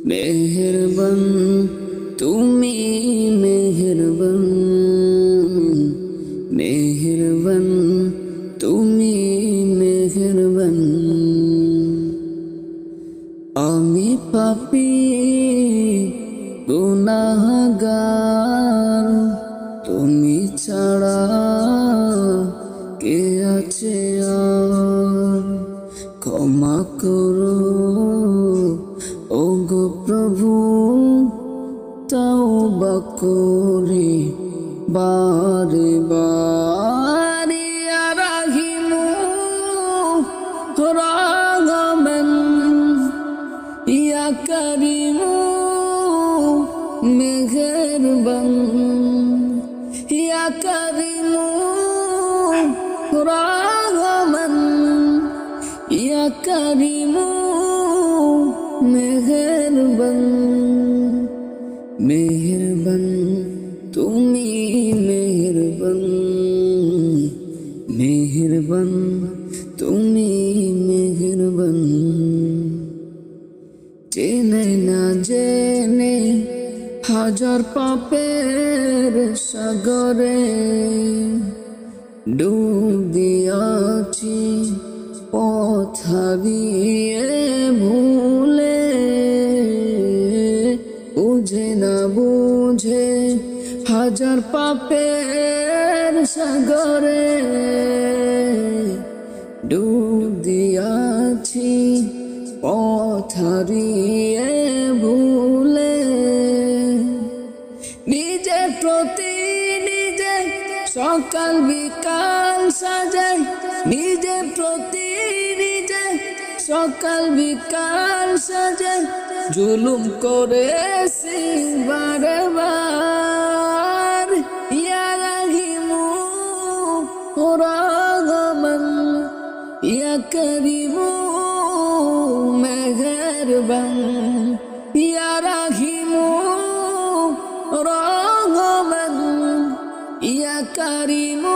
মেহেরবান তুমি মেহেরবান, মেহেরবান তুমি মেহেরবান। আমি পাপী গুনাহগার, তুমি ছাড়া কে আছে আর? ক্ষমা করো ওগো প্রভু, তওবা করি বারে বারে। ইয়া রাহিমু রাহমান, ইয়া করিমু মেহেরবান, ইয়া করিমু রাহমান, ইয়া করিমু মেহেরবান। মেহেরবান তুমি মেহেরবান, মেহেরবান তুমি মেহেরবান। জেনে না জেনে হাজার পাপের সাগরে ডুব দিয়াছি, পথ হারিয়ে ভুলে। বুঝে না বুঝে হাজার পাপের সাগরে ডুব দিয়াছি, পথ হারিয়ে ভুলে। নিজের প্রতি নিজে সকাল বিকাল সাজাই, নিজের প্রতি নিজে সকাল বিকাল সাজাই। জুলুম করেছি বারে বার, ইয়া রাহিমু রাহমান, ইয়া করিমু মেহেরবান, ইয়া রাহিমু রাহমান, ইয়া করিমু